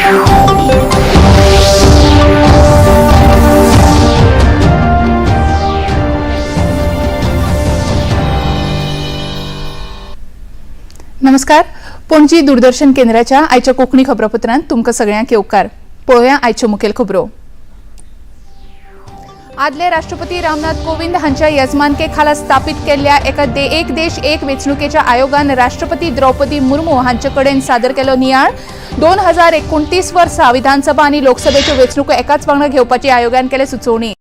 नमस्कार. पणजी दूरदर्शन केंद्राच्या आयच्या कोंकणी खबरापत्रांत तुमकां सगळ्यांक येवकार. पळोवया आयच्यो मुखेल खबरो. आदले राष्ट्रपती रामनाथ कोविंद हांच्या येजमानके खाला स्थापीत केल्ल्या एका एक देश एक वेंचणुकेच्या आयोगान राष्ट्रपती द्रौपदी मुर्मू हांचे कडेन सादर केलो नियाळ. 2029 वर्सा विधानसभा आनी लोकसभेच्यो वेंचणुको एकाच वांगडा घेवपाची आयोगान केले सुचोवणी.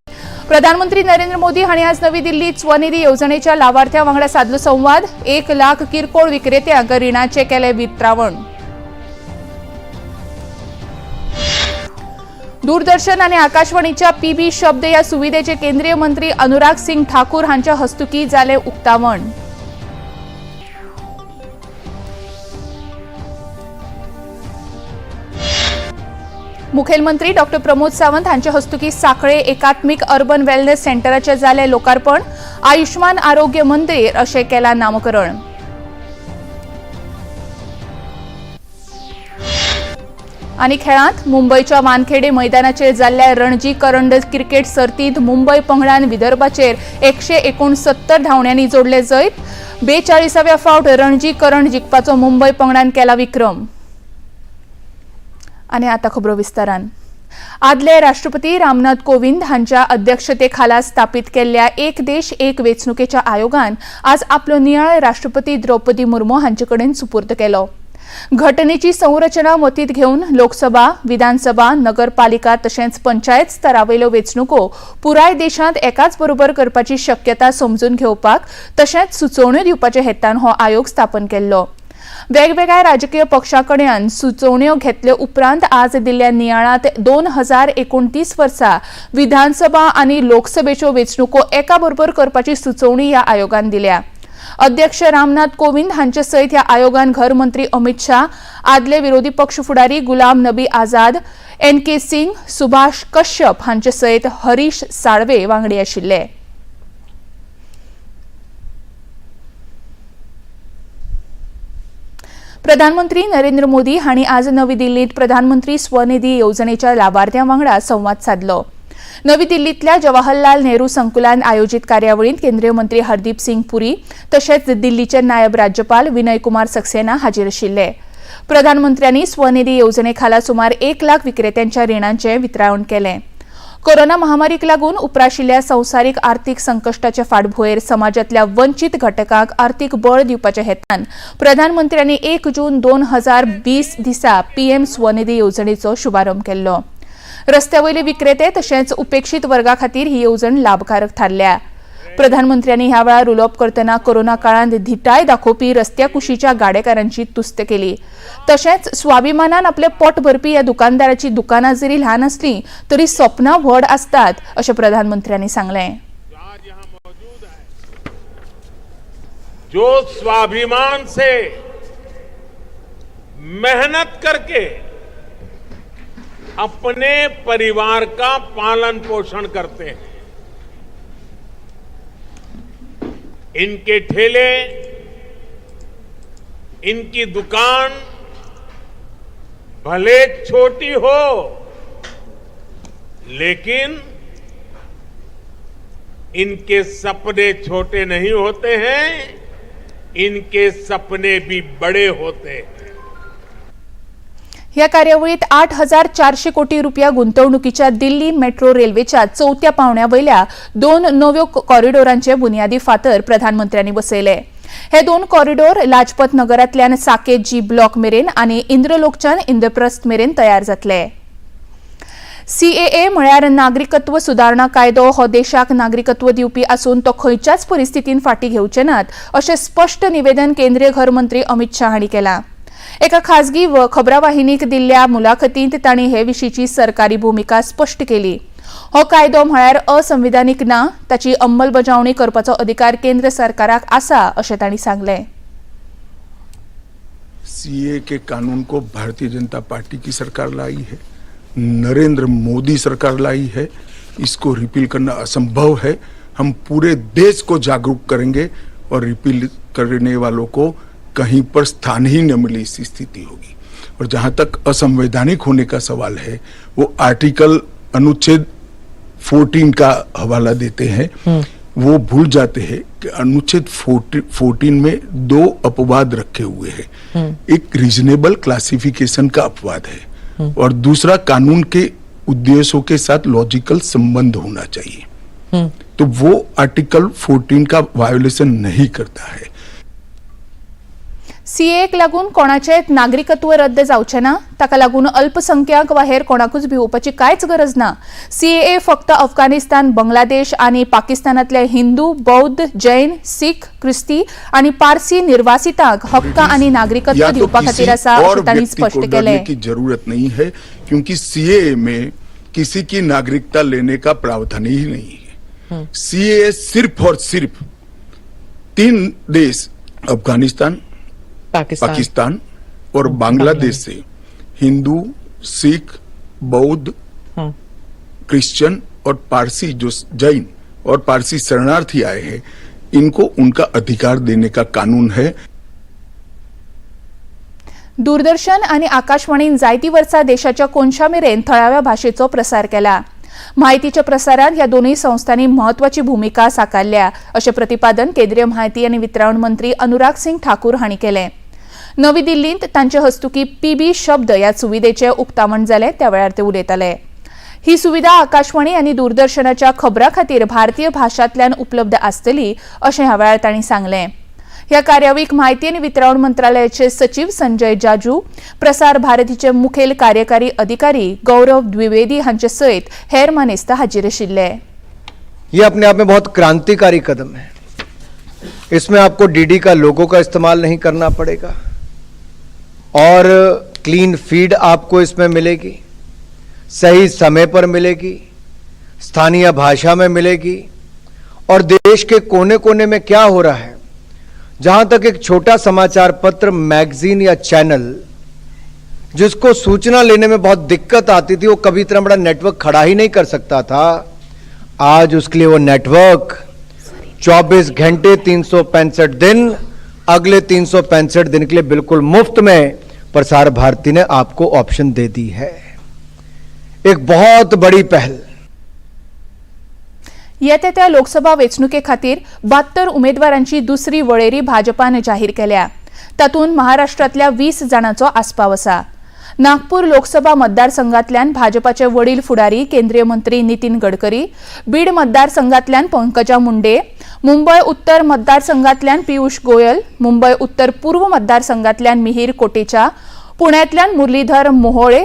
प्रधानमंत्री नरेंद्र मोदी हांणी आज नवी दिल्लीत स्वनिधी येवजणेच्या लाभार्थ्यां वांगडा साधलो संवाद. 1 लाख किरकोळ विक्रेत्यांक रिणाचे केले वितरावण. दूरदर्शन आणि आकाशवाणीच्या पीबी शब्द या सुविधेचे केंद्रीय मंत्री अनुराग सिंग ठाकूर हांच्या हस्तुकी जाले उक्तावण. मुखेलमंत्री डॉक्टर प्रमोद सावंत हांच्या हस्तुकी साखळे एकात्मिक अर्बन वेलनेस सेंटराचे जाले लोकार्पण. आयुष्मान आरोग्य मंदिर अशें केला नामकरण. आनी खेळांत मुंबयच्या वानखेडे मैदानाचेर जाल्ल्या रणजी करंडक क्रिकेट सर्तींत मुंबय पंगडान विदर्भाचेर 169 धांवड्यांनी जोडले जैत. 42व्या फावट रणजी करंड जिखपाचो मुंबय पंगडान केला विक्रम. आनी आता खबरो विस्तारान. आदले राष्ट्रपती रामनाथ कोविंद हांच्या अध्यक्षतेखाला स्थापीत केल्ल्या एक देश एक वेंचणुकेच्या आयोगान आज आपलो नियाळ राष्ट्रपती द्रौपदी मुर्मू हांचे कडेन सुपूर्द केलो. घटनेची संरचना मतींत घेवन लोकसभा, विधानसभा, नगरपालिका तशेंच पंचायत स्तरावयल्यो वेंचणुको पुराय देशांत एकाच बरोबर करपाची शक्यता समजून घेवपाक तशेंच सुचोवण्यो दिवपाच्या हेतान हो आयोग स्थापन केल्लो. वेगवेगळ्या राजकीय पक्षांकडल्यान सुचोवण्यो घेतले उपरांत आज दिल्ल्या नियाळांत 2029 वर्सा विधानसभा आनी लोकसभेच्यो वेंचणुको एका बरोबर करपाची सुचोवणी ह्या आयोगान दिल्या. अध्यक्ष रामनाथ कोविंद हांचे सयत ह्या आयोगान घरमंत्री अमित शाह, आदले विरोधी पक्ष फुडारी गुलाम नबी आझाद, NK सिंग, सुभाष कश्यप हांचे सयत हरीश साळवे वांगडी आशिल्ले. प्रधानमंत्री नरेंद्र मोदी हांणी आज नवी दिल्लीत प्रधानमंत्री स्वनिधी येवजणेच्या लाभार्थ्यां वांगडा संवाद साधलो. नवी दिल्लीतल्या जवाहरलाल नेहरू संकुलान आयोजित कार्यावळींत केंद्रीय मंत्री हरदीप सिंग पुरी तशेंच दिल्लीचे नायब राज्यपाल विनय कुमार सक्सेना हाजीर आशिल्ले. प्रधानमंत्र्यांनी स्वनिधी येवजणेखाला सुमार 1 लाख विक्रेत्यांच्या रिणांचे वितरावण केलें. कोरोना महामारीक लागून उप्राशिल्ल्या संवसारीक आर्थीक संकश्टाचे फाटभुंयेर समाजातल्या वंचीत घटकांक आर्थीक बळ दिवपाच्या हेतान प्रधानमंत्र्यांनी 1 जून 2020 दिसा पीएम स्वनिधी येवजणेचो शुभारंभ केल्लो. रस्त्यावयले विक्रेते तशेंच उपेक्षीत वर्गा खातीर ही येवजण लाभकारक थारल्या. प्रधानमंत्र्यांनी ह्या वेळार उलोवप करतना कोरोना काळांत धिटाय दाखोवपी रस्त्या कुशीच्या गाडेकारांची तुस्त केली. तशेंच स्वाभिमानान आपले पोट भरपी ह्या दुकानदाराची दुकानां जरी ल्हान आसलीं तरी सपनां व्हड आसतात अशें प्रधानमंत्र्यांनी सांगलें. जो स्वाभिमान से मेहनत करके अपने परिवार का पालन पोषण करते हैं, इनके ठेले, इनकी दुकान भले छोटी हो लेकिन इनके सपने छोटे नहीं होते हैं, इनके सपने भी बड़े होते हैं. ह्या कार्यावळीत 8,400 कोटी रुपया गुंतवणुकीच्या दिल्ली मेट्रो रेल्वेच्या 4थ्या पांवड्या वयल्या 2 नव्यो कॉरिडोरांचे बुनियादी फातर प्रधानमंत्र्यांनी बसयले. हे 2 कॉरिडोर लाजपत नगरांतल्यान साकेत जी ब्लॉक मेरेन आनी इंद्रलोकच्यान इंद्रप्रस्थ मेरेन तयार जातले. CAA म्हळ्यार नागरिकत्व सुदारणा कायदो हो देशाक नागरिकत्व दिवपी आसून तो खंयच्याच परिस्थितीन फाटीं घेवचे नात अशें स्पश्ट निवेदन केंद्रीय घर मंत्री अमित शाह हांणी केलां. एका खासगी खबरावाहिनीक दिल्ल्या मुलाखतींत तांणी हे विशींची सरकारी भूमिका स्पश्ट केली. हो कायदो म्हळ्यार असंविधानीक ना, ताची अंमलबजावणी करपाचो अधिकार केंद्र सरकाराक आसा अशें तांणी सांगलें. CAA के कानून को भारतीय जनता पार्टी की सरकार लाई है, नरेंद्र मोदी सरकार लाई है. इसको रिपील करना असंभव है. हम पूरे देश को जागरूक करेंगे और रिपील करने वालों को कहीं पर स्थान ही न मिले, इसी स्थिति होगी. और जहां तक असंवैधानिक होने का सवाल है, वो आर्टिकल अनुच्छेद 14 का हवाला देते हैं। वो भूल जाते हैं कि अनुच्छेद 14 में 2 अपवाद रखे हुए हैं। एक रीजनेबल क्लासिफिकेशन का अपवाद है और दूसरा कानून के उद्देश्यों के साथ लॉजिकल संबंध होना चाहिए। तो वो आर्टिकल 14 का वायोलेशन नहीं करता है। सीएक लागून कोणाचेच नागरिकत्व रद्द जावचे ना, ताका लागून अल्पसंख्याक वा हेर कोणाकूच भिवपाची कांयच गरज ना। सीएए फक्त अफगाणिस्तान, बांगलादेश आनी पाकिस्तानातले हिंदू, बौद्ध, जैन, सीख, ख्रिस्ती आनी पारसी निर्वासितांक हक्क आनी नागरिकत्व या तो दिवपा खातीर किसी आसा और अशें तांणी व्यक्ति को स्पष्ट डरने केलें। की जरूरत नहीं है, क्योंकि सीएए में किसी की नागरिकता लेने का प्रावधान ही नहीं है। सीएए सिर्फ और सिर्फ 3 देश अफगानिस्तान, पाकिस्तान और बांग्लादेश से हिंदू, सिख, बौद्ध, क्रिश्चियन और पारसी जो जैन और पारसी शरणार्थी आए हैं, इनको उनका अधिकार देने का कानून है। दूरदर्शन आनी आकाशवाणीन जायती वर्सां देशाच्या कोनशा मेरेन थळाव्या भाशेचो प्रसार केला। माहितीच्या प्रसारात ह्या दोनूय संस्थांनी महत्वाची भूमिका साकारल्या अशें प्रतिपादन केंद्रीय माहिती आनी वितरण मंत्री अनुराग सिंग ठाकूर हांणी केलें। नवी दिल्लींत तांचे हस्तुकी पीबी शब्द ह्या सुविधेचें उक्तावण जालें, त्या वेळार ते उलयताले। ही सुविधा आकाशवाणी आनी दूरदर्शनाच्या खबरां खातीर भारतीय भाशांतल्यान उपलब्ध आसतली अशें ह्या वेळार तांणी सांगलें। ह्या कार्यावळीक माहिती आनी वितरण मंत्रालयाचे सचिव संजय जाजू, प्रसार भारतीचे मुखेल कार्यकारी अधिकारी गौरव द्विवेदी हांचे सयत हेर मानेस्त हाजीर आशिल्ले। ये अपने आप में बहुत क्रांतिकारी कदम है। इसमें आपको डीडी का लोगो का इस्तेमाल नहीं करना पड़ेगा और क्लीन फीड आपको इसमें मिलेगी, सही समय पर मिलेगी, स्थानीय भाषा में मिलेगी और देश के कोने कोने में क्या हो रहा है, जहां तक एक छोटा समाचार पत्र, मैगजीन या चैनल जिसको सूचना लेने में बहुत दिक्कत आती थी, वो कभी इतना बड़ा नेटवर्क खड़ा ही नहीं कर सकता था, आज उसके लिए वो नेटवर्क 24 घंटे 365 दिन, अगले 365 दिन के लिए बिल्कुल मुफ्त में प्रसार भारती ने आपको ऑप्शन दे दी है। एक बहुत बड़ी पहल। येत्या त्या लोकसभा वेंचणुके खातीर 72 उमेदवारांची दुसरी वळेरी भाजपान जाहीर केल्या। तातूंत महाराष्ट्रांतल्या 20 जाणांचो आस्पाव आसा। नागपूर लोकसभा मतदारसंघातल्यान भाजपाचे वडील फुडारी केंद्रीय मंत्री नितीन गडकरी, बीड मतदारसंघातल्यान पंकजा मुंडे, मुंबई उत्तर मतदारसंघातल्यान पियुष गोयल, मुंबई उत्तर पूर्व मतदारसंघातल्यान मिहीर कोटेचा, पुण्यातल्यान मुरलीधर मोहोळे,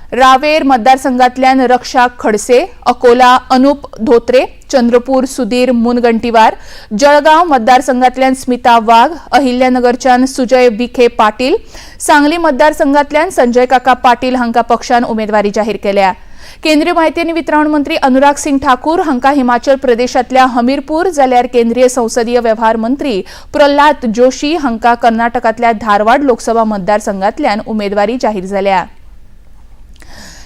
रावेर मतदारसंघातल्यान रक्षा खडसे, अकोला अनुप धोत्रे, चंद्रपूर सुधीर मुनगंटीवार, जळगाव मतदारसंघातल्यान स्मिता वाघ, अहिल्यानगरच्यान सुजय विखे पाटील, सांगली मतदारसंघातल्यान संजय काका पाटील हांका पक्षान उमेदवारी जाहीर केल्या। केंद्रीय माहिती आनी वितरण मंत्री अनुराग सिंग ठाकूर हांका हिमाचल प्रदेशातल्या हमीरपूर, जाल्यार केंद्रीय संसदीय वेव्हार मंत्री प्रल्हाद जोशी हांका कर्नाटकातल्या धारवाड लोकसभा मतदारसंघातल्यान उमेदवारी जाहीर जाल्या।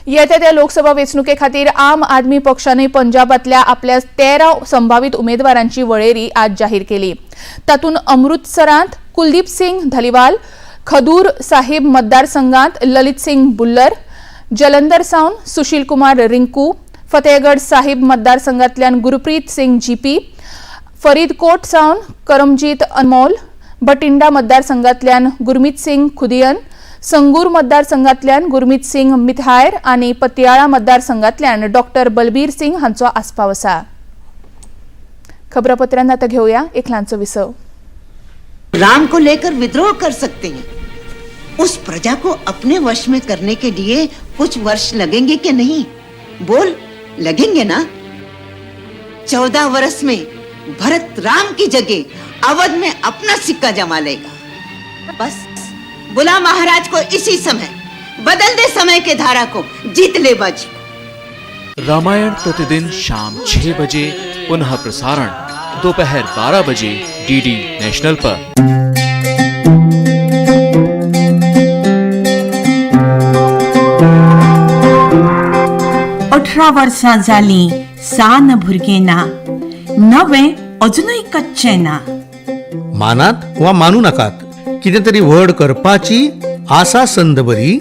येत्या त्या लोकसभा वेंचणुके खातीर आम आदमी पक्षाने पंजाबातल्या आपल्या 13 संभावित उमेदवारांची वळेरी आज जाहीर केली। तातूंत अमृतसरांत कुलदीप सिंग धलीवाल, खदूर साहिब मतदारसंघात ललित सिंग बुल्लर, जलंधर सावन सुशील कुमार रिंकू, फतेहगढ़ साहिब मतदारसंघातल्यान गुरप्रीत सिंग जीपी, फरीदकोट सावन करमजीत अनमोल, बठिंडा मतदारसंघातल्यान गुरमीत सिंग खुदियन, संगूर मतदारसंघातल्यान गुरमीत सिंग मिथायर आणि पतियाळा मतदारसंघातल्यान डॉक्टर बलबीर सिंग हांचो आस्पाव आसा। खबरापत्रांत आता घेऊया एक ल्हानसो विसव। राम को लेकर विद्रोह कर सकते हैं, उस प्रजा को अपने वश में करने के लिए कुछ वर्ष लगेंगे कि नहीं? बोल, लगेंगे ना? 14 वर्ष में भरत राम की जगह अवध में अपना सिक्का जमा लेगा। बस बुला महाराज को इसी समय, बदल दे समय के धारा को, जीत ले बाजी। रामायण प्रतिदिन शाम 6 बजे, पुनः प्रसारण दोपहर 12 बजे डीडी नेशनल पर। 18 वर्सां जाली सान भुरगें ना, नवें अजुनूय कच्चें ना। मानात वा मानू नाकात, कितें तरी व्हड करपाची आसा संद बरी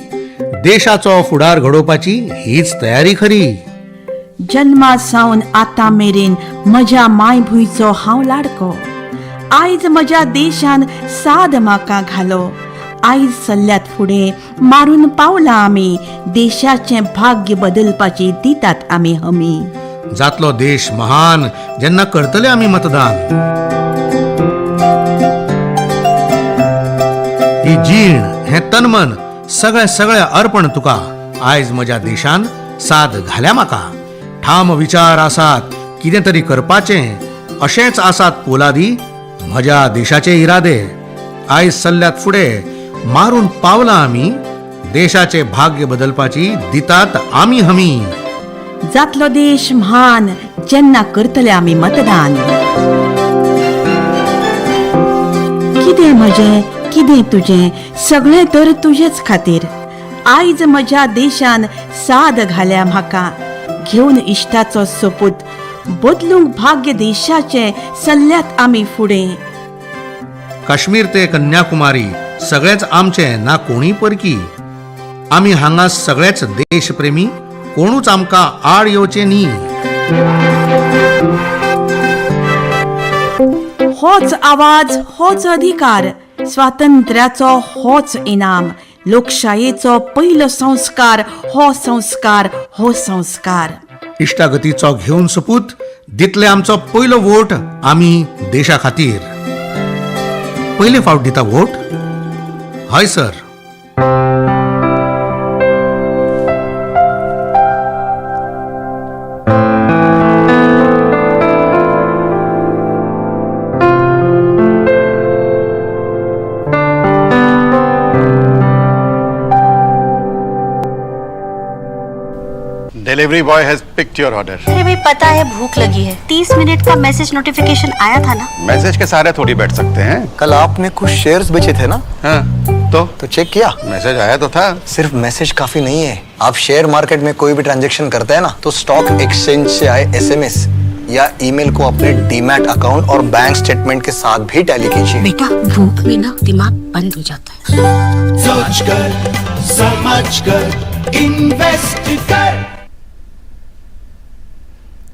देशाचो फुडार घडोवपाची हीच तयारी खरी. जन्मा सावन आतां मेरेन म्हज्या मायभूंयचो हांव लाडको. आयज म्हज्या देशान साद म्हाका घालो. आयज चल्ल्यात फुडें मारून पावला आमी. देशाचें भाग्य बदलपाची दितात आमी हमी. जातलो देश महान जेन्ना करतले आमी मतदान. ही जीण हे तनमन सगळे अर्पण तुका. आयज म्हज्या देशान साद घाल्या म्हाका. ठाम विचार आसात कितें तरी करपाचें अशेंच आसात पोलादी म्हज्या देशाचे इरादे. आयज चल्ल्यात फुडें मारून पावला आमी. देशाचे भाग्य बदलपाची दितात आमी हमी. जातलो देश म्हान जेन्ना करतले आमी मतदान. कितें म्हजें कितें तुजें सगळें तर तुजेच खातीर. आयज म्हज्या देशान साद घाल्या म्हाका. घेवन इश्टाचो सोपूत बदलूंक भाग्य देशाचें चल्ल्यात आमी फुडें. काश्मीर ते कन्याकुमारी सगळेच आमचे ना कोणी परकी. आमी हांगा सगळेच देशप्रेमी. कोणूच आमकां आड येवचे नी. होच आवाज होच अधिकार. स्वातंत्र्याचो होच इनाम. लोकशायेचो पयलो संस्कार हो संस्कार हो संस्कार. इश्टागतीचो घेवन सोपूत दितले आमचो पयलो वोट आमी देशा खातीर. पयले फावट दिता वोट? हय sir. Delivery boy has picked your order. अरे भाई पता है भूख लगी है. 30 मिनट का मैसेज नोटिफिकेशन आया था ना. मैसेज के सारे थोड़ी बैठ सकते हैं. कल आपने कुछ शेयर्स बेचे थे ना? हाँ, तो चेक किया? मैसेज आया तो था. सिर्फ मैसेज काफी नहीं है. आप शेयर मार्केट में कोई भी ट्रांजैक्शन करते हैं ना तो स्टॉक एक्सचेंज से आए एसएमएस या ईमेल को अपने डीमैट अकाउंट और बैंक स्टेटमेंट के साथ भी टैली कीजिए. बेटा भूख में ना दिमाग बंद हो जाता है. सोच कर समझ कर इन्वेस्ट कर.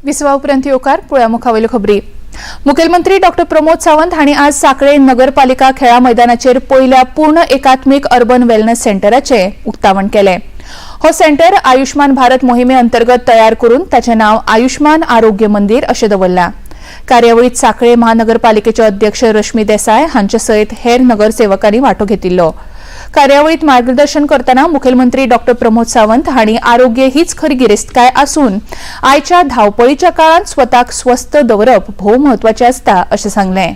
विसवा उपरांत येवकार पळया मुखावेल्यो खबरी. मुखेलमंत्री डॉ प्रमोद सावंत हांणी आज सांकळे नगरपालिका खेळा मैदानाचेर पयल्या पूर्ण एकात्मीक अर्बन वेलनेस सेंटराचें उक्तावण केलें. हो सेंटर आयुष्मान भारत मोहिमे अंतर्गत तयार करून ताचें नांव आयुष्मान आरोग्य मंदिर अशें दवरलां. कार्यावळीत सांकळे महानगरपालिकेचे अध्यक्ष रश्मी देसाय हांचे सयत हेर नगरसेवकांनी वांटो घेतिल्लो. कार्यावळीत मार्गदर्शन करतना मुखेलमंत्री डॉ प्रमोद सावंत हांणी आरोग्य हीच खरी गिरेस्तकाय आसून आयच्या धांवपळीच्या काळात स्वताक स्वस्थ दवरप भोव म्हत्वाचें आसता अशें सांगलें.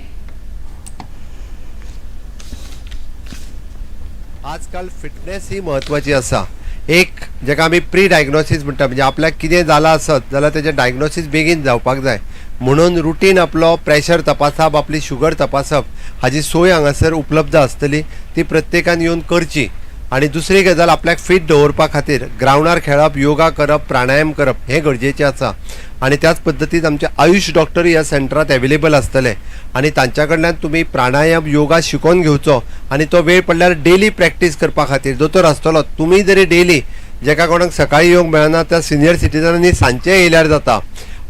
आजकाल फिटनेस ही महत्वाची आसा. एक जेका आमी प्री डायग्नोसीस म्हणटा म्हणजे आपल्याक कितें जालां आसत जाल्यार तेजें डायग्नोसीस बेगीन जावपाक जाय म्हणून रुटीन आपलो प्रेशर तपासप आपली शुगर तपासप हाची सोय हांगासर उपलब्ध आसतली. ती प्रत्येकान येवन करची. आणि दुसरी गजाल आपल्याक फिट दवरपा खातीर ग्रावंडार खेळप योगा करप प्राणायाम करप हें गरजेचें आसा. आणि त्याच पद्दतीन आमचे आयुष डॉक्टर ह्या सेंटरांत अवेलेबल आसतले आणि तांच्या कडल्यान तुमी प्राणायाम योगा शिकोवन घेवचो आणि तो वेळ पडल्यार डेली प्रॅक्टीस करपा खातीर दोतोर आसतलो. तुमी जरी डेली जेका कोणाक सकाळी येवंक मेळना त्या सिनियर सिटीजनांनी सांजचे येयल्यार जाता.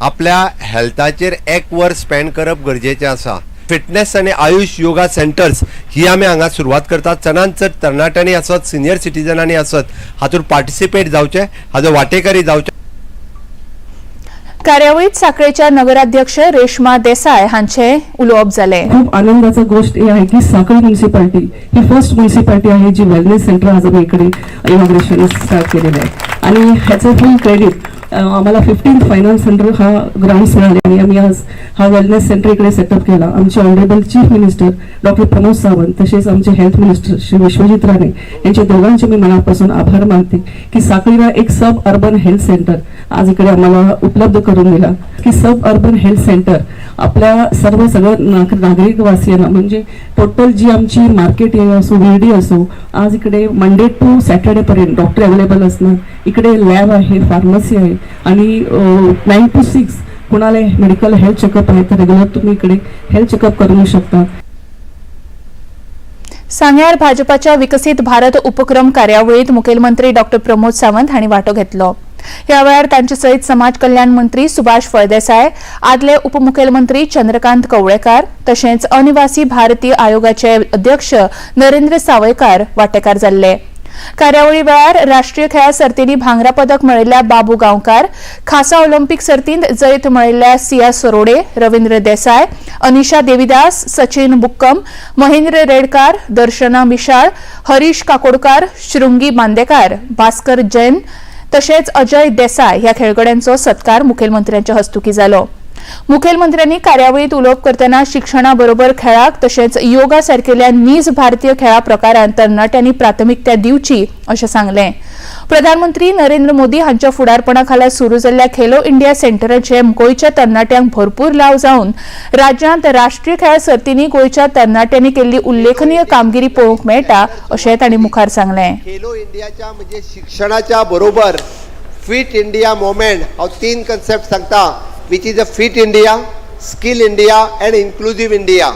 आपल्या हेल्थाचेर 1 वर स्पेंड करप गरजेचें आसा. फिटनेस आणि आयुष योगा सेंटर्स ही आमी हांगा सुरवात करतात. चडांत चड तरणाट्यांनी आसत सिनियर सिटीजनांनी आसत हातूंत पार्टिसिपेट जावचे हाजो वांटेकारी जावचे. कार्यावळीत सांकळेच्या नगराध्यक्ष रेश्मा देसाय हांचे उलोवप जालें. खूप आनंदाची गोष्ट ही आहे की सांकळी म्युनिसिपालिटी ही फर्स्ट म्युनिसिपालिटी आहे जी वेलनेस सेंटर आज आम्ही इकडे इनॉग्रेशन स्टार्ट केलेलं आहे आणि ह्याचं फुल क्रेडिट आम्हाला 15th फायनान्स सेंटर हा ग्रांट्स मिळाले आणि आम्ही आज हा वेलनेस सेंटर इकडे सेटअप केला. आमचे honourable chief minister doctor Pramod Sawant तसेच आमचे हेल्थ मिनिस्टर श्री विश्वजित राणे यांच्या दोघांचे मी मनापासून आभार मानते की साखळीला एक सब अर्बन हेल्थ सेंटर आज इकडे आम्हाला उपलब्ध करून दिला. की सब अर्बन हेल्थ सेंटर आपल्या सगळं नागरिक वासियांना म्हणजे टोटल जी आमची मार्केट एरिया असो विरडी असो आज इकडे मंडे टू सॅटर्डे पर्यंत डॉक्टर अवेलेबल असणार. इकडे लॅब आहे फार्मसी आहे आणि 9 to 6 कुणाला मेडिकल हेल्थ चेकअप आहे तर रेग्युलर तुम्ही इकडे हेल्थ चेकअप करू शकता. सांग्यार भाजपाच्या विकसित भारत उपक्रम कार्यावळीत मुखेलमंत्री डॉ प्रमोद सावंत हांणी वांटो घेतलो. ह्या वेळार तांचे सयत समाज कल्याण मंत्री सुभाष फळदेसाय, आदले उपमुखेलमंत्री चंद्रकांत कवळेकार तशेंच अनिवासी भारतीय आयोगाचे अध्यक्ष नरेंद्र सावयकार वांटेकार जाल्ले. कार्यावळी वेळार राष्ट्रीय खेळा सर्तींनी भांगरा पदक मेळयल्ल्या बाबू गांवकार, खासा ऑलिंपिक सर्तींत जैत मेळयल्ल्या सिया सरोडे, रवींद्र देसाय, अनिशा देविदास, सचिन बुक्कम, महेंद्र रेडकार, दर्शना मिशाळ, हरीश काकोडकार, शृंगी बांदेकार, भास्कर जैन तशेंच अजय देसाय ह्या खेळगड्यांचो सत्कार मुखेलमंत्र्यांच्या हस्तुकी जालो. मुखेलमंत्र्यांनी कार्यावळीत उलोवप करतना शिक्षणाबरोबर खेळाक तशेंच योगा सारकेल्या नीज भारतीय खेळा प्रकारांत तरणाट्यांनी प्राथमिकता दिवची अशें सांगलें. प्रधानमंत्री नरेंद्र मोदी हांच्या फुडारपणा सुरू जाल्ल्या खेलो इंडिया सेंटराचे गोंयच्या तरणाट्यांक भरपूर लाव जावन राज्यांत राष्ट्रीय खेळा सर्तींनी गोंयच्या तरणाट्यांनी केल्ली उल्लेखनीय कामगिरी पळोवंक मेळटा अशें तांणी मुखार सांगलें. खेलो इंडियाच्या म्हणजे शिक्षणाच्या बरोबर फिट इंडिया मुवमेंट हांव 3 कन्सेप्ट सांगता, which is a fit India, skill India and inclusive India.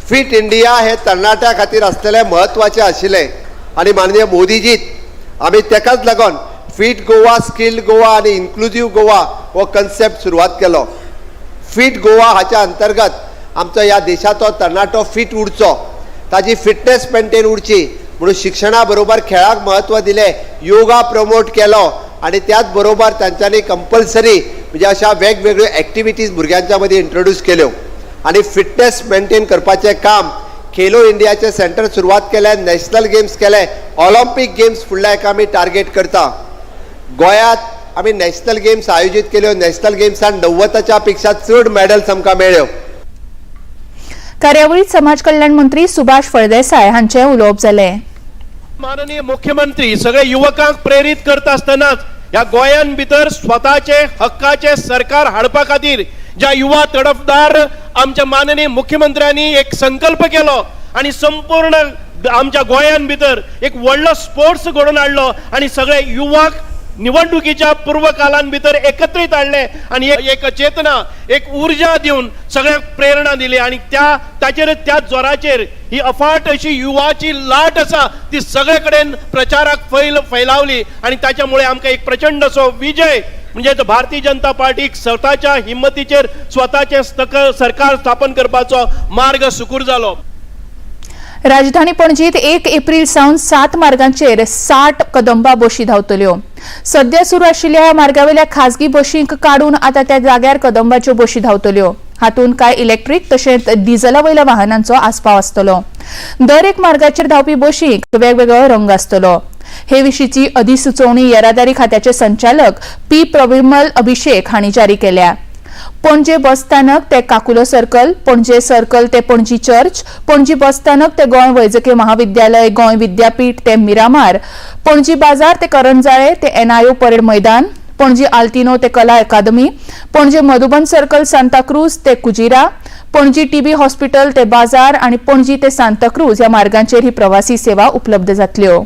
Fit India हे तरणाट्या खातीर आसलेले महत्वाचे आशिल्ले आनी माननीय मोदीजीत आमी तेकाच लागून फिट गोवा, स्किल गोवा आनी इन्क्लुझिव्ह गोवा हो कन्सेप्ट सुरवात केलो. फिट गोवा हाच्या अंतर्गत आमचो ह्या देशाचो तरणाटो फिट उरचो, ताजी फिटनेस मेंटेन उरची म्हणून शिक्षणा बरोबर खेळाक महत्व दिले, योगा प्रमोट केलो आणि त्याच बरोबर तांच्यांनी कंपल्सरी म्हणजे अशा वेगवेगळ्यो एक्टिविटीज भुरग्यांच्या मध्ये इंट्रोड्यूस केल्यो आणि फिटनेस मेंटेन करपाचें काम खेलो इंडियाचे सेंटर सुरवात केले, नॅशनल गेम्स केले, ऑलिंपिक गेम्स फुडल्या एका आमी टार्गेट करता. गोंयांत आमी नॅशनल गेम्स आयोजीत केल्यो, नॅशनल गेम्सान 90च्या पेक्षा चड मेडल्स आमकां मेळ्ळ्यो. कार्यावळीत समाज कल्याण मंत्री सुभाष फळदेसाय हांचें उलोवप जालें. माननीय मुख्यमंत्री सगळे युवकांक प्रेरित करता आसतनाच ह्या गोंयान भितर स्वताचे हक्काचे सरकार हाडपा खातीर ज्या युवा तडफदार आमच्या माननीय मुख्यमंत्र्यांनी एक संकल्प केलो आणि संपूर्ण आमच्या गोंयान भितर एक व्हडलो स्पोर्ट्स घडोवन हाडलो आणि सगळे युवक निवडणुकीच्या पूर्व कालान भितर एकत्रित हाडले आणि एक चेतना, एक ऊर्जा दिवन सगळ्यांक प्रेरणा दिली आणि त्या जोराचेर ही अफाट अशी युवाची लाट आसा ती सगळे कडेन प्रचाराक फैलावली आणि त्याच्यामुळे आमकां एक प्रचंड असो विजय म्हणजे भारतीय जनता पार्टीक स्वताच्या हिम्मतीचेर स्वताचे सरकार स्थापन करपाचो मार्ग सुकूर जालो. राजधानी पणजीत 1 एप्रिल सावन 7 मार्गांचेर 60 कदंबा बशी धांवतल्यो. सध्या सुरू आशिल्ल्या ह्या मार्गावेल्या खाजगी बशींक काडून आता त्या जाग्यार कदंबाच्यो बशी धांवतल्यो. हातूंत कांय इलेक्ट्रीक तशेंच डिझेला वयल्या वाहनांचो आस्पाव आसतलो. दर एक मार्गाचेर धांवपी बशींक वेगवेगळो रंग आसतलो. हे विशींची अधिसुचोवणी येरादारी खात्याचे संचालक पी प्रविमल अभिषेक हांणी जारी केल्या. पणजे बस स्थानक ते काकुलो सर्कल, पणजे सर्कल ते पणजी चर्च, पणजी बस स्थानक ते गोंय वैजकी महाविद्यालय, गोंय विद्यापीठ ते मिरामार, पणजी बाजार ते करंजाळे ते एनआयओ परेड मैदान, पणजी आल्तिनो ते कला अकादमी, पणजे मधुबन सर्कल सांताक्रूज ते कुजिरा, पणजी टीबी हॉस्पिटल ते बाजार आणि पणजी ते सांताक्रूज ह्या मार्गांचेर ही प्रवासी सेवा उपलब्ध जातल्यो.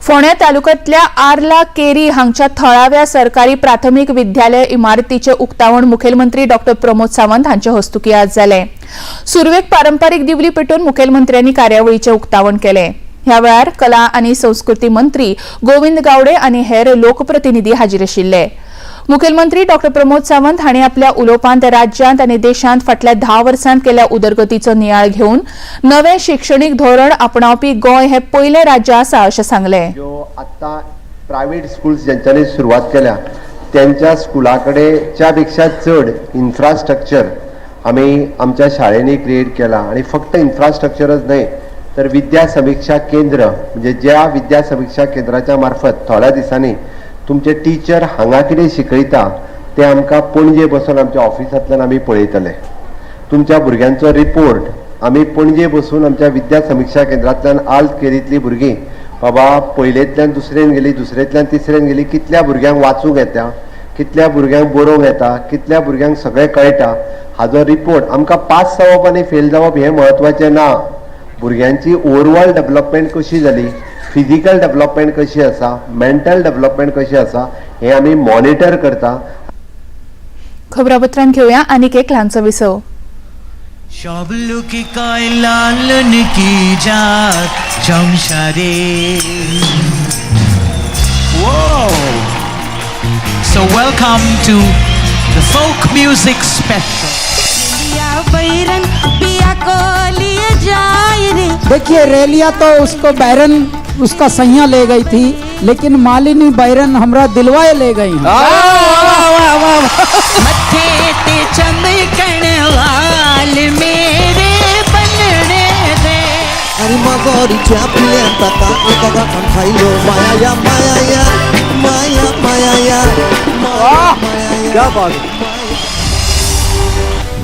फोंड्या तालुक्यांतल्या आर्ला केरी हांगच्या थळाव्या सरकारी प्राथमीक विद्यालय इमारतीचे उक्तावण मुखेलमंत्री डॉ प्रमोद सावंत हांच्या हस्तुकी आज जालें. सुरवेक पारंपारीक दिवली पेटोवन मुखेलमंत्र्यांनी कार्यावळीचें उक्तावण केलें. ह्या वेळार कला आनी संस्कृती मंत्री गोविंद गावडे आनी हेर लोकप्रतिनिधी हाजीर आशिल्ले. मुखेलमंत्री डॉ प्रमोद सावंत हांणी आपल्या उलोवपांत राज्यांत आनी देशांत फाटल्या 10 वर्सांत केल्या उदरगतीचो नियाळ घेवन नवें शिक्षणीक धोरण आपणावपी गोंय हे पयलें राज्य आसा अशें सांगलें. आता प्रायव्हेट स्कूल्स ज्यांच्यानी सुरवात केल्या त्यांच्या स्कुलाकडेच्या पेक्षा चड इन्फ्रास्ट्रक्चर आम्ही आमच्या शाळेंनी क्रिएट केला आणि फक्त इन्फ्रास्ट्रक्चरच नाही तर विद्या समीक्षा केंद्र म्हणजे ज्या विद्या समीक्षा केंद्राच्या मार्फत थोड्या दिसांनी तुमचे टीचर हांगा कितें शिकयता ते आमकां पणजे बसून आमच्या ऑफिसांतल्यान आमी पळयतले. तुमच्या भुरग्यांचो रिपोर्ट आमी पणजे बसून आमच्या विद्या समीक्षा केंद्रांतल्यान आल्त केरींतलीं भुरगीं बाबा पयलेंतल्यान दुसरेन गेली, दुसरेंतल्यान तिसरेन गेली, कितल्या भुरग्यांक वाचूंक येता, कितल्या भुरग्यांक बरोवंक येता, कितल्या भुरग्यांक सगळें कळटा हाजो रिपोर्ट आमकां पास जावप आनी फेल जावप हें म्हत्वाचें ना. भुरग्यांची ओवरऑल डेव्हलपमेंट कशी जाली, फिजिकल डेव्हलपमेंट कशी आसा, मेंटल डेव्हलपमेंट कशी आसा हे आमी मॉनिटर करता. खबरापत्रांत घेऊया आनीक एक ल्हानसो विसव. সবলু কি কয় লালন কি জাত সংসারে So welcome to the folk music special. देखिए रेलिया तो उसको बैरन उसका सैया ले गई थी, लेकिन मालिनी बैरन हमरा दिलवाए ले गई हैं। मत्थे ते चमकण लाल मेरे बनने दे आणि मगोरी चापल्या तका तका खाइलो माया या माया या माया माया या क्या बात।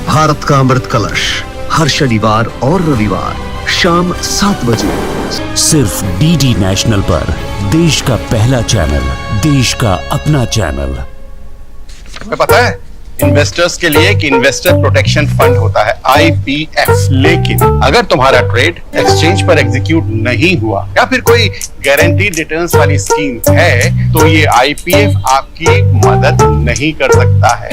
भारत का अमृत कलश हर शनिवार और रविवार शाम 7 बजे सिर्फ डीडी नेशनल पर, देश का पहला चैनल, देश का अपना चैनल। तुम्हें पता है इन्वेस्टर्स के लिए एक इन्वेस्टर प्रोटेक्शन फंड होता है IPF, लेकिन अगर तुम्हारा ट्रेड एक्सचेंज पर एग्जीक्यूट नहीं हुआ या फिर कोई गारंटीड रिटर्न्स वाली स्कीम है तो ये IPF आपकी मदद नहीं कर सकता है।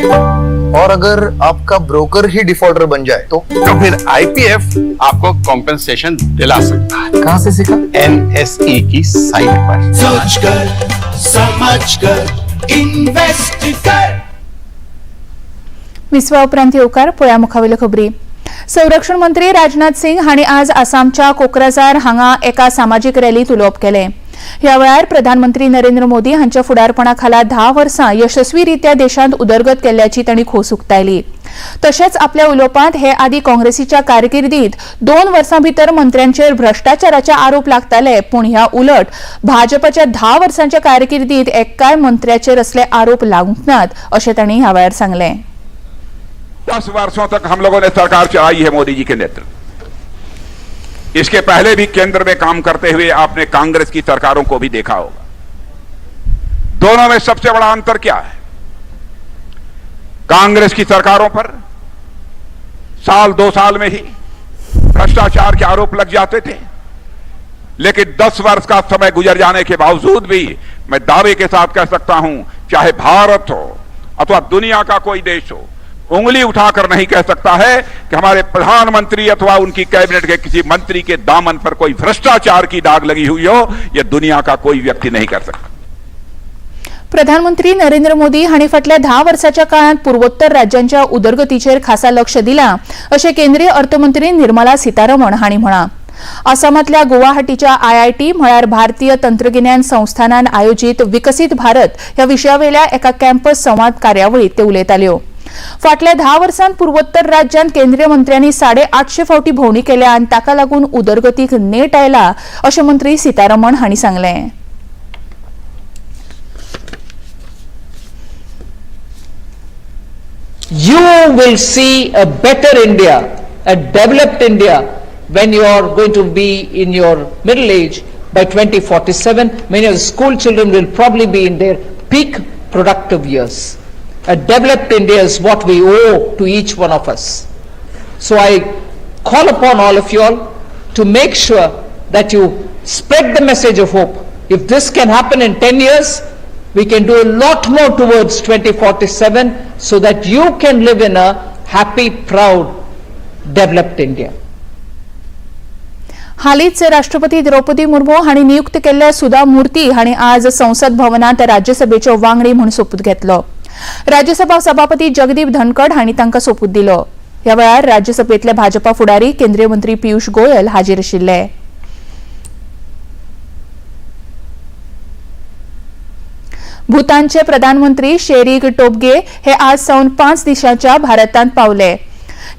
और अगर आपका ब्रोकर ही डिफॉल्टर बन जाए तो फिर IPF आपको कॉम्पेंसेशन दिला सकता है। कहां से सीखा? NSE की साइट पर। सोच कर समझ कर इन्वेस्ट कर। विसवा उपरांत येवकार पळया मुखावेल्यो खबरी। संरक्षण मंत्री राजनाथ सिंग हांणी आज आसामच्या कोक्राझार हांगा एका सामाजीक रॅलीत उलोवप केलें। ह्या वेळार प्रधानमंत्री नरेंद्र मोदी हांच्या फुडारपणा खाला 10 वर्सां यशस्वीरित्या देशांत उदरगत केल्ल्याची तांणी खोस उक्तायली। तशेंच आपल्या उलोवपांत हे आदी काँग्रेसीच्या कारकिर्दींत 2 वर्सां भितर मंत्र्यांचेर भ्रष्टाचाराचे आरोप लागताले, पूण ह्या उलट भाजपाच्या 10 वर्सांच्या कारकिर्दींत एक्काय मंत्र्याचेर असले आरोप लागूंक नात अशें तांणी ह्या वेळार सांगलें। 10 वर्षों तक हम लोगों ने सरकार चलाई है मोदी जी के नेतृत्व। इसके पहले भी केंद्र में काम करते हुए आपने कांग्रेस की सरकारों को भी देखा होगा। दोनों में सबसे बड़ा अंतर क्या है? कांग्रेस की सरकारों पर साल 2 साल में ही भ्रष्टाचार के आरोप लग जाते थे, लेकिन 10 वर्ष का समय गुजर जाने के बावजूद भी मैं दावे के साथ कह सकता हूं, चाहे भारत हो अथवा दुनिया का कोई देश हो, उंगली उठाकर नहीं कह सकता है कि हमारे प्रधानमंत्री अथवा उनकी कैबिनेट के किसी मंत्री के दामन पर कोई भ्रष्टाचार की दाग लगी हुई हो, यह दुनिया का कोई व्यक्ति नहीं कर सकता। प्रधानमंत्री नरेंद्र मोदी हांणी फाटल्या 10 वर्सांच्या काळात पूर्वोत्तर राज्यांच्या उदरगतीचेर खासा लक्ष दिलां अशें केंद्रीय अर्थमंत्री निर्मला सीतारमण हांणी म्हळां। आसामांतल्या गुवाहाटीच्या IIT म्हळ्यार भारतीय तंत्रगिन्यान संस्थानान आयोजीत विकसीत भारत ह्या विशयावेल्या एका कॅम्पस संवाद कार्यावळीत ते उलयताल्यो। फाटल्या 10 वर्सांत पूर्वोत्तर राज्यांत केंद्रीय मंत्र्यांनी 850 फावटी भोंवडी केल्या आनी ताका लागून उदरगतीक नेट आयला अशें मंत्री सीतारमण हांणी सांगलें। You will see a better India, a developed India when you are going to be in your middle age by 2047. Many of the school children will probably be in their peak productive years. A developed India is what we owe to each one of us. So I call upon all of you all to make sure that you spread the message of hope. If this can happen in 10 years, we can do a lot more towards 2047 so that you can live in a happy, proud, developed India. हालींच राष्ट्रपती द्रौपदी मुर्मू हांणी नियुक्त केल्ल्या सुधा मूर्ती हांणी आज संसद भवनांत राज्यसभेच्यो वांगडी म्हूण सोपूत घेतलो। राज्यसभा सभापती जगदीप धनखड हांणी तांकां सोपूत दिलो। ह्या वेळार राज्यसभेतले भाजपा फुडारी केंद्रीय मंत्री पियुष गोयल हाजीर आशिल्ले। भूतानचे प्रधानमंत्री शेरींग टोबगे हे आज सावन 5 दिसांच्या भारतांत पावले।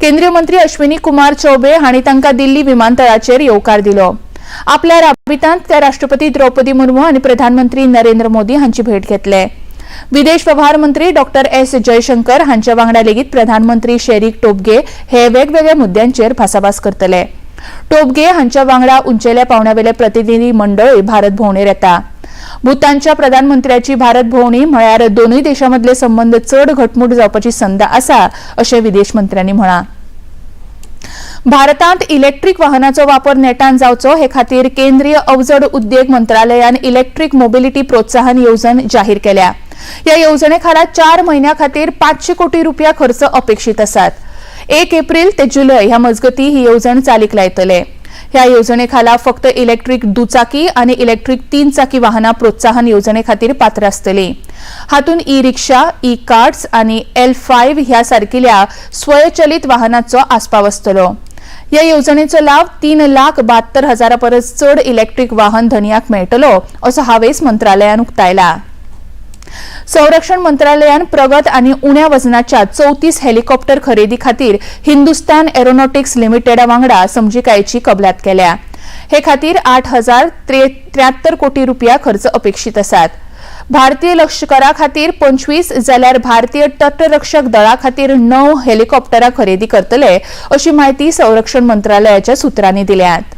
केंद्रीय मंत्री अश्विनी कुमार चौबे हांणी तांकां दिल्ली विमानतळाचेर येवकार दिलो। आपल्या राबित्यांत ते राष्ट्रपती द्रौपदी मुर्मू आनी प्रधानमंत्री नरेंद्र मोदी हांची भेट घेतले। विदेश वेव्हार मंत्री डॉक्टर एस जयशंकर हांच्या वांगडा लेगीत प्रधानमंत्री शेरींग टोबगे हे वेगवेगळ्या मुद्द्यांचेर भासाभास करतले। टोबगे हांच्या वांगडा उंचेल्या पावंड्यावेले प्रतिनिधी मंडळय भारत भोंवडेर येता। भूतानच्या प्रधानमंत्र्याची भारत भोंवडी म्हळ्यार दोनूय देशांमदले संबंद चड घटमूट जावपाची संद आसा अशें विदेश मंत्र्यांनी म्हळां। भारतांत इलेक्ट्रीक वाहनाचो वापर नेटान जावचो हे खातीर केंद्रीय अवजड उद्देग मंत्रालयान इलेक्ट्रीक मोबिलिटी प्रोत्साहन येवजण जाहीर केल्या। ह्या येवजणे खाला 4 म्हयन्यां खातीर 500 कोटी रुपया खर्च अपेक्षीत आसात। 1 एप्रिल ते जुलै ह्या मजगती ही येवजण चालीक लायतले. ह्या येवजणेखाला फक्त इलेक्ट्रिक दुचाकी आणि इलेक्ट्रिक 3 चाकी वाहनां प्रोत्साहन येवजणे खातीर पात्र आसतली. हातून ई रिक्षा, ई कार्ड्स आणि L5 ह्या सारकिल्या स्वयंचलित वाहनांचो आस्पाव आसतलो. ह्या येवजणेचो लाभ 3,72,000 परस चड इलेक्ट्रिक वाहन धनियाक मेळटलो असो हावेस मंत्रालयान उक्तायला. संरक्षण मंत्रालयान प्रगत आणि उण्या वजनाच्या 34 हेलिकॉप्टर खरेदी खातीर हिंदुस्तान एरोनॉटिक्स लिमिटेडा वांगडा समजिकायेची कबलात केल्या. हे खातीर 8,073 कोटी रुपया खर्च अपेक्षित आसात. भारतीय लष्करा खातीर 25 जाल्यार भारतीय तटरक्षक दळा खातीर 9 हेलिकॉप्टरां खरेदी करतले अशी माहिती संरक्षण मंत्रालयाच्या सुत्रांनी दिल्यात.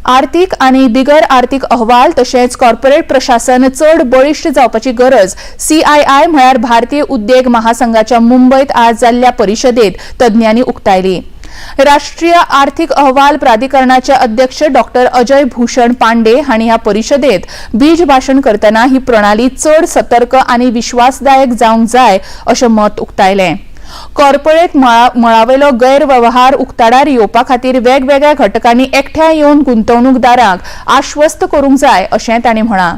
आर्थिक आणि बिगर आर्थिक अहवाल तशेंच कॉर्पोरेट प्रशासन चड बळिश्ट जावपाची गरज CII म्हळ्यार भारतीय उद्देग महासंघाच्या मुंबईत आज जाल्ल्या परिशदेत तज्ञांनी उक्तायली. राष्ट्रीय आर्थिक अहवाल प्राधिकरणाचे अध्यक्ष डॉक्टर अजय भूषण पांडे हांणी ह्या परिशदेत बीज भाषण करतना ही प्रणाली चड सतर्क आणि विश्वासदायक जावंक जाय अशें मत उक्तायलें. कॉर्पोरेट मळावेलो गैरव्यवहार उक्ताडार येवपा खातीर वेगवेगळ्या घटकांनी एकठांय येवन गुंतवणूकदारांक आश्वस्त करूंक जाय अशें तांणी म्हळां.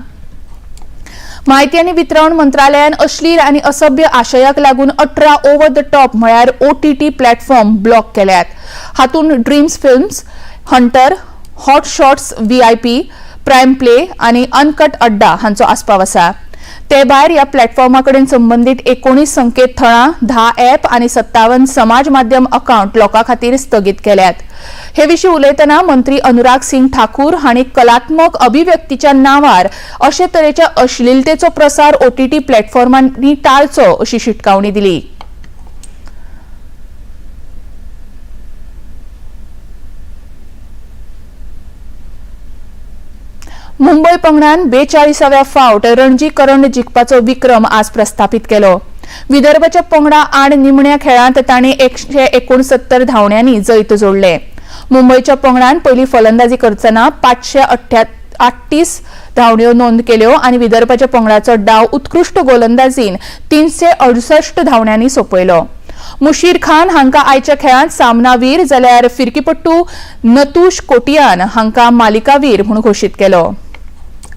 माहिती आणि वितरण मंत्रालयान अश्लील आणि असभ्य आशयाक लागून 18 ओव्हर द टॉप म्हळ्यार OTT प्लॅटफॉर्म ब्लॉक केल्यात. हातून dreams films, hunter, hot shots VIP, prime play आणि अनकट अड्डा हांचो आस्पाव आसा. ते भायर ह्या प्लॅटफॉर्माकडेन संबंधित 19 संकेत थळां, 10 ॲप आणि 57 समाज माध्यम अकाउंट लोकां खातीर स्थगीत केल्यात. हे विशीं उलयतना मंत्री अनुराग सिंग ठाकूर हांणी कलात्मक अभिव्यक्तीच्या नांवार अशे तरेच्या अश्लीलतेचो प्रसार OTT प्लॅटफॉर्मांनी टाळचो अशी शिटकावणी दिली. मुंबई पंगडान 42व्या फावट रणजी करंड जिखपाचो विक्रम आज प्रस्थापित केलो. विदर्भच्या पंगडा आड निमण्या खेळांत तांणी 169 धांवड्यांनी जैत जोडले. मुंबईच्या पंगडान पयली फलंदाजी करतना 538 धांवड्यो नोंद केल्यो आणि विदर्भाच्या पंगडाचो डाव उत्कृष्ट गोलंदाजीन 368 धांवड्यांनी सोंपयलो. मुशीर खान हांकां आयच्या खेळांत सामनावीर जाल्यार फिरकीपट्टू नतूश कोटियान हांकां मालिकावीर म्हूण घोशीत केलो.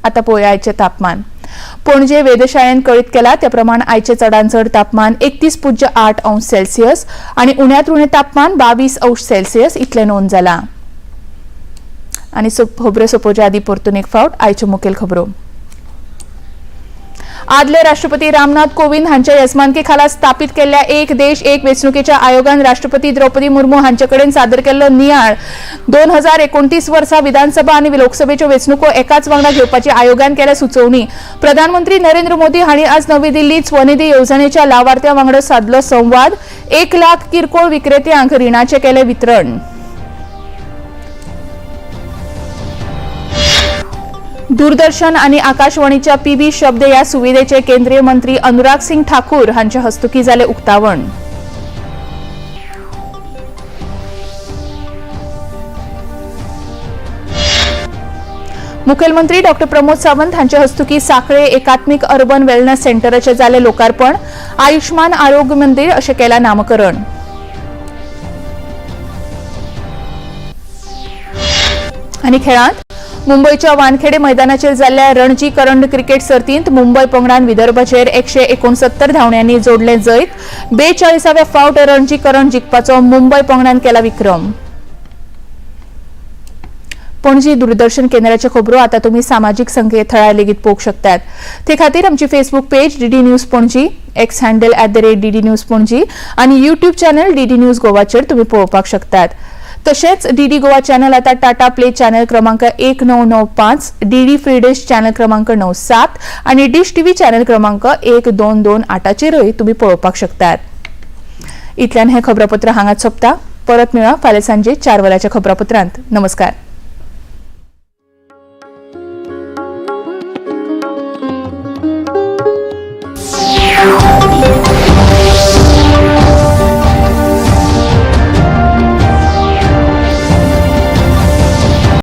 आता पळोवया आयचे तापमान. पणजे वेधशाळेन कळीत केला त्या प्रमाण आयचे चडांत चड तापमान 31.8 अंश सेल्सियस आणि उण्यांत उणें तापमान 22 अंश सेल्सियस इतलें नोंद जाला. आनी खबरो सोंपोवचे आदीं परतून एक फावट आयच्यो मुखेल खबरो. आदले राष्ट्रपती रामनाथ कोविंद हांच्या येजमानके खाला स्थापीत केल्ल्या एक देश एक वेंचणुकेच्या आयोगान राष्ट्रपती द्रौपदी मुर्मू हांचे कडेन सादर केल्लो नियाळ 2029 वर्सा विधानसभा आणि लोकसभेच्यो वेंचणुको एकाच वांगडा घेवपाची आयोगान केल्या सुचोवणी. प्रधानमंत्री नरेंद्र मोदी हांणी आज नवी दिल्लीत स्वनिधी येवजणेच्या लावार्थ्यां वांगडा साधलो संवाद. 1 लाख किरकोळ विक्रेत्यांक रिणाचे केले वितरण. दूरदर्शन आणि आकाशवाणीच्या PB शब्द या सुविधेचे केंद्रीय मंत्री अनुराग सिंग ठाकूर हांच्या हस्तुकी जाले उक्तावण. मुखेलमंत्री डॉ प्रमोद सावंत हांच्या हस्तुकी साखळे एकात्मिक अर्बन वेलनेस सेंटराचे जाले लोकार्पण. आयुष्मान आरोग्य मंदिर अशें केला नामकरण. आणि खेळांत मुंबईच्या वानखेडे मैदानाचेर जाल्ल्या रणजी करंड क्रिकेट सर्तींत मुंबई पंगडान विदर्भाचेर 169 धांवड्यांनी जोडले जैत. 42व्या फावट रणजी करंड जिखपाचो मुंबई पंगडान केला विक्रम. पणजी दूरदर्शन केंद्राचे खबरो आता तुम्ही सामाजिक संकेतथळार लेगीत पळोवंक शकतात. ते खातीर आमची Facebook page DD news Panaji, X handle @DD news Panaji आणि YouTube चॅनल DD न्यूज गोवाचेर तुम्ही पळोवपाक शकतात. तशेंच DD गोवा चॅनल आता टाटा प्ले चॅनल क्रमांक 1995, DD फ्री डिश चॅनल क्रमांक 97 आणि डिश TV चॅनल क्रमांक 1228चेरय तुम्ही पळोवपाक शकतात. इतल्यान हे खबरापत्र हांगाच सोंपता. परत मेळा फाल्यां सांजे 4 वरांच्या खबरापत्रांत. नमस्कार. Yeah.